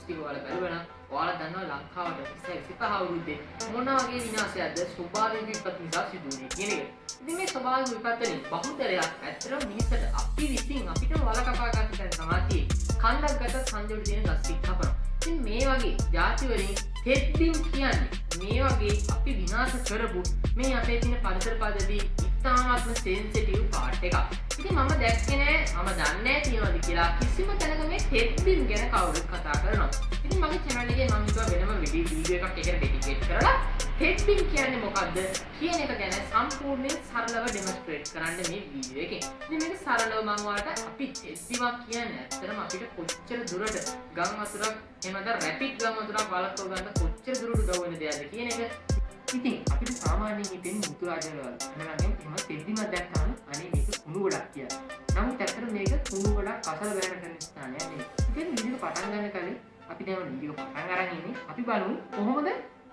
ටික ඔයාලා බලවනම් ඔයාලා දන්නවා ලංකාවට 25 අවුරුද්දේ මොන වගේ විනාශයක්ද ස්වභාවික විපත් නිසා සිදු වුනේ කියන එක. ඉතින් මේ ස්වභාවික විපත්වලින් බහුතරයක් ඇත්තටම මිනිස්සුන්ට අපි විසින් අපිටම වල කපා ගන්න තැන තමයි තියෙන්නේ. කන්දක් ගත්තත් කන්දේ තියෙන ගස් ටික කපනවා. ඉතින් මේ වගේ ಜಾති වලින් තෙත්බිම් කියන්නේ මේ වගේ අපි විනාශ කරපු මේ අපේ තියෙන පරිසර පද්ධති ඉතාමත්ම සෙන්සිටිව් පාර්ට් එකක්. ඉතින් මම දැක්කේ නෑ මම දන්නේ නෑ තියනවාද කියලා කිසිම තැනක මේ තෙත්බිම් ගැන කවුරුත් කතා කරනවා. ඉතින් මගේ channel එකේ මම හිතුවා වෙනම වීඩියෝ එකක් එකට ඩෙඩිකේට් කරලා තෙත්බිම් කියන්නේ මොකක්ද කියන එක ගැන සම්පූර්ණයෙන් සරලව ඩෙමොන්ස්ට්‍රේට් කරන්න මේ වීඩියෝ එකෙන්. ඉතින් මේක සරලව මම ඔයාලට අපි තෙත්බිමක් කියන්නේ ඇත්තටම අපිට කොච්චර දුරට ගම් වතුරක් එහෙම නැත්නම් රැපිඩ් ගම් වතුරක් වළක්ව ගන්න කොච්චර දුරට ගව වෙන දෙයක්ද කියන එක. ඉතින් අපිට සාමාන්‍යයෙන් හිතෙන මුතුරාජල වල නැත්නම් එහෙම තෙත්බිමක් දැක්කම අනේ මේක කුණු ගොඩක් කියලා. නමුත් ඇත්තට මේක කුණු ගොඩක් කසල බැලන කරන ස්ථානයක් නෙවෙයි. ඉතින් වීඩියෝ පටන් ගන්න කලින් අපි දැන් වීඩියෝ පටන් අරන් ඉන්නේ. අපි බලමු කොහොමද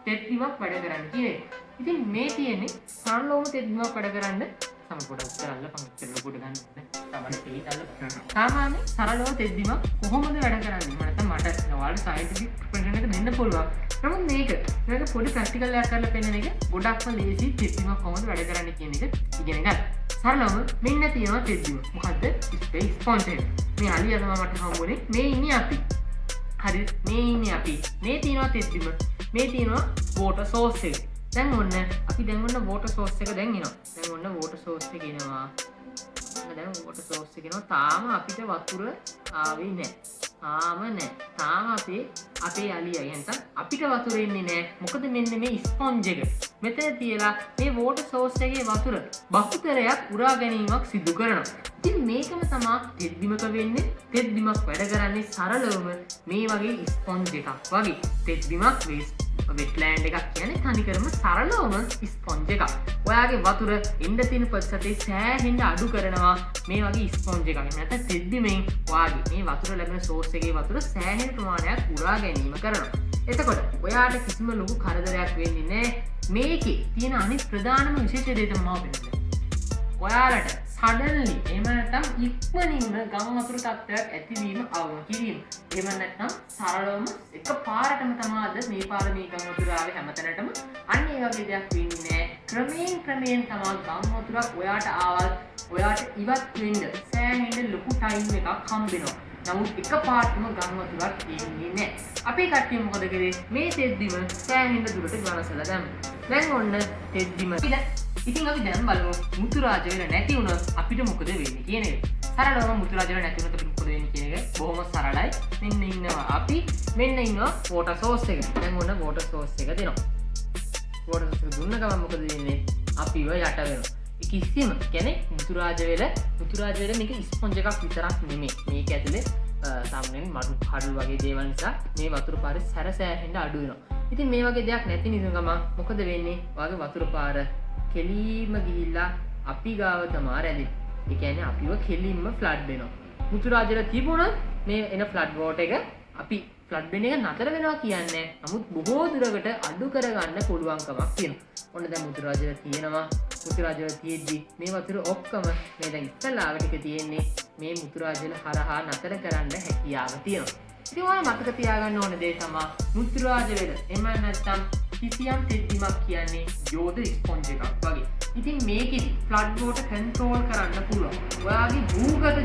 තෙත්බිමක් වැඩ කරන්නේ කියන එක. ඉතින් මේ තියෙන්නේ සරලවම තෙත්බිමක් වැඩ කරන්න සමපොඩක් කරලා පංචර ලොකුට ගන්න ඕනේ. තමයි තේතල්ල. සාමාන්‍ය සරලව තෙත්බිමක් කොහොමද වැඩ කරන්නේ? නැත්නම් මට ඔයාලට සයන්ටිෆික් ප්‍රෙසන්ටේෂන් එක දෙන්න පුළුවන්. නමුත් මේක පොඩි ප්‍රැක්ටිකල් එකක් කරලා පෙන්නන එක ගොඩක්ම ලේසි තෙත්බිමක් කොහොමද වැඩ කරන්නේ කියන එක ඉගෙන ගන්න. සරලවම මෙන්න තියෙනවා තෙත්බිම. මොකද්ද? Space sponge. මේ අලිය තමයි මට හම්බුනේ. මේ ඉන්නේ අපි. හරි මේ ඉන්නේ අපි. මේ තියෙනවා තෙත්බිම. මේ තියෙනවා වෝටර් සෝස් එක. දැන් ඔන්න අපි දැන් ඔන්න වෝටර් සෝස් එක දැන් එනවා. දැන් ඔන්න වෝටර් සෝස් එක එනවා. දැන් වෝටර් සෝස් එක එනවා. තාම අපිට වතුර ආවේ නැහැ. තාම අපේ අලියයි නැත්නම් අපිට වතුර එන්නේ නැහැ. මොකද මෙන්න මේ ස්පොන්ජ් එක. මෙතන තියලා මේ වෝටර් සෝස් එකේ වතුර බහුතරයක් උරා ගැනීමක් සිදු කරනවා. ඉතින් මේකම තමයි තෙත්බිමක වෙන්නේ. තෙත්බිමක් වැඩ කරන්නේ සරලවම මේ වගේ ස්පොන්ජ් එකක් වගේ. තෙත්බිමක් වෙට්ලෑන්ඩ් එකක් කියන්නේ තනිකරම සරලවම ස්පොන්ජ් එකක්. ඔයාගේ වතුර එන්න තියෙන ප්‍රතිශතය සෑහෙන්න අඩු කරනවා මේ වගේ ස්පොන්ජ් එකක්. නැත්නම් තෙත්බිමෙන් ඔයාගේ මේ වතුර ලැබෙන සෝස් එකේ වතුර සෑහෙන ප්‍රමාණයක් උරා ගැනීම කරනවා. එතකොට ඔයාට කිසිම ලොකු කරදරයක් වෙන්නේ නැහැ. මේකේ තියෙන අනිත් ප්‍රධානම විශේෂ දේ තමයි මම පෙන්නන්නේ. ඔයාලට සඩන්ලි එහෙම නැත්නම් ඉක්මනින්ම ගම් වතුර තත්ත්වයක් ඇතිවීම අවම කිරීම. එහෙම නැත්නම් සරලවම එකපාරටම තමයි මේ පාර මේ ගම් වතුර ආවේ හැමතැනටම අන්න ඒ වගේ දෙයක් වෙන්නේ නැහැ. ක්‍රමයෙන් තමයි ගම් වතුරක් ඔයාට ආවල් ඔයාට ඉවත් වෙන්න සෑහෙන ලොකු ටයිම් එකක් හම්බ වෙනවා. නමුත් එකපාරටම ගම් වතුරක් එන්නේ නැහැ. අපේ කට්ටිය මොකද කරේ? මේ තෙත්බිම සෑහෙන දුරට ගලසලා දැම්මා. දැන් ඔන්න තෙත්බිම ඉතින් අපි දැන් බලමු මුතුරාජ වෙල නැති වුණොත් අපිට මොකද වෙන්නේ කියන එක. සරලවම මුතුරාජ වෙල නැති වුණොත් අපිට මොකද වෙන්නේ කියන එක බොහොම සරලයි. මෙන්න ඉන්නවා අපි. මෙන්න ඉන්නවා වෝටර් සෝස් එක. දැන් ඔන්න වෝටර් සෝස් එක දෙනවා. වෝටර් සෝස් එක දුන්න ගමන් මොකද වෙන්නේ? අපිව යට වෙනවා. කිසිම කියන්නේ මුතුරාජ වෙල මේක ස්පොන්ජ් එකක් විතරක් නෙමෙයි. මේක ඇතුලේ සාමාන්‍යයෙන් මඩු කඩු වගේ දේවල් නිසා මේ වතුර පාරේ සැරසෑහෙන්න අඩු වෙනවා. ඉතින් මේ වගේ දෙයක් නැති නිසා ගමන් මොකද වෙන්නේ? ඔයාගේ වතුර පාර කෙලින්ම ගිහිල්ලා අපි ගාව තමයි රැඳෙන්නේ. ඒ කියන්නේ අපිව කෙලින්ම ෆ්ලඩ් වෙනවා. මුතුරාජල තිබුණොත් මේ එන ෆ්ලඩ් වෝටර් එක අපි ෆ්ලඩ් වෙන එක නතර වෙනවා කියන්නේ. නමුත් බොහෝ දුරකට අඩු කරගන්න පුළුවන්කමක් තියෙනවා. ඔන්න දැන් මුතුරාජල තියෙනවා. මුතුරාජල තියෙද්දි මේ වතුර ඔක්කොම මේ දැන් ඉස්සලාව ටික තියෙන්නේ මේ මුතුරාජල හරහා නතර කරන්න හැකියාව තියෙනවා. ඉතින් ඔයාලා මතක තියාගන්න ඕන දේ තමයි මුතුරාජල එහෙම නැත්නම් කිසියම් තෙත්බිමක් කියන්නේ යෝධ ස්පොන්ජ් එකක් වගේ. ඉතින් මේකෙදි ෆ්ලඩ් වෝටර් කන්ට්‍රෝල් කරන්න පුළුවන්. ඔයාගේ භූගත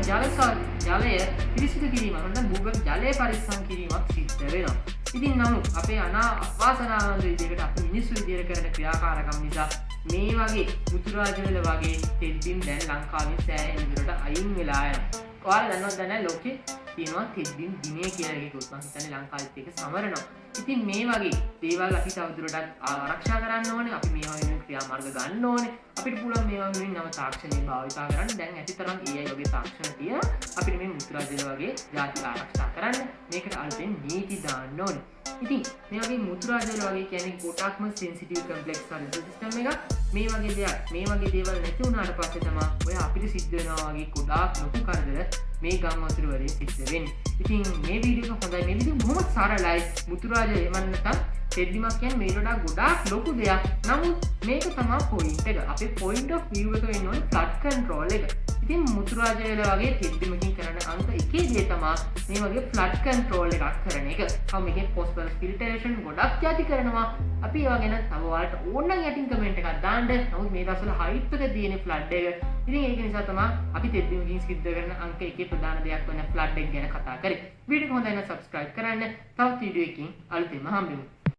ජලය පිරිසිදු කිරීම නැත්නම් භූගත ජලය පරිස්සම් කිරීමක් සිද්ධ වෙනවා. ඉතින් නමුත් අපේ අවාසනාවන්ත විදිහකට අපි මිනිස්සු විදිහට කරන ක්‍රියාකාරකම් නිසා මේ වගේ මුතුරාජල වගේ තෙත්බිම් දැන් ලංකාවේ සෑහෙන විදිහට අයින් වෙලා යනවා. ඔයාලා දන්නවද නැහැ ලෝකේ තියෙනවා තෙත්බිම් දිනේ කියලා එකකුත්. මම හිතන්නේ ලංකාවෙත් ඒක සමරනවා. ඉතින් මේ වගේ දේවල් අපි තවදුරටත් ආරක්ෂා කරන්න ඕනේ. අපි මේ වගේ ක්‍රියාමාර්ග ගන්න ඕනේ. අපිට පුළුවන් මේ වගේ නව තාක්ෂණය භාවිත කරන්න. දැන් ඇතිතරම් AI වගේ තාක්ෂණ තියෙනවා. අපිට මේ මුතුරාජල වගේ ජාති ආරක්ෂා කරන්න මේකට අලුතෙන් නීති දාන්න ඕනේ. ඉතින් මේ වගේ මුතුරාජල වගේ කියන්නේ ගොඩක්ම සෙන්සිටිව් කම්ප්ලෙක්ස් සිස්ටම් එකක්. මේ වගේ දේවල් නැති වුණාට පස්සේ තමයි ඔය අපිට සිද්ධ වෙනවා වගේ ගොඩාක් ලොකු කරදර මේ ගම් වතුර වලින් සිද්ධ වෙන්නේ. ඉතින් මේ වීඩියෝ එක හොඳයි. මේ වීඩියෝ බොහොම සරලයි. මුතුරාජල එමන් නැත්නම් තෙත්බිමක් කියන්නේ මේකට වඩා ගොඩාක් ලොකු දෙයක්. නමුත් මේක තමයි පොයින්ට් එක. අපේ පොයින්ට් ඔෆ් view එක වෙන්න ඕනේ ෆ්ලඩ් කන්ට්‍රෝල් එක. ඉතින් මුතුරාජ වේල වගේ තෙද්දිමකින් කරන අංක එකේ දේ තමයි මේ වගේ ෆ්ලඩ් කන්ට්‍රෝල් එකක් කරන එක. තව මේකේ පොස්පරස් ෆිල්ටරේෂන් ගොඩක් යාති කරනවා. අපි ඒවා ගැන තව ඔයාලට ඕන නම් යටින් කමෙන්ට් එකක් දාන්න. නමුත් මේ දවස්වල හයිප් එක තියෙන ෆ්ලඩ් එක. ඉතින් ඒක නිසා තමයි අපි තෙද්දිමකින් සිද්ධ කරන අංක එකේ ප්‍රධාන දෙයක් වෙන ෆ්ලඩ් එක ගැන කතා කරේ. වීඩියෝ එක හොඳයි නම් සබ්ස්ක්‍රයිබ් කරන්න. තවත් වීඩියෝ එකකින් අලුතෙන්ම හම්බෙමු.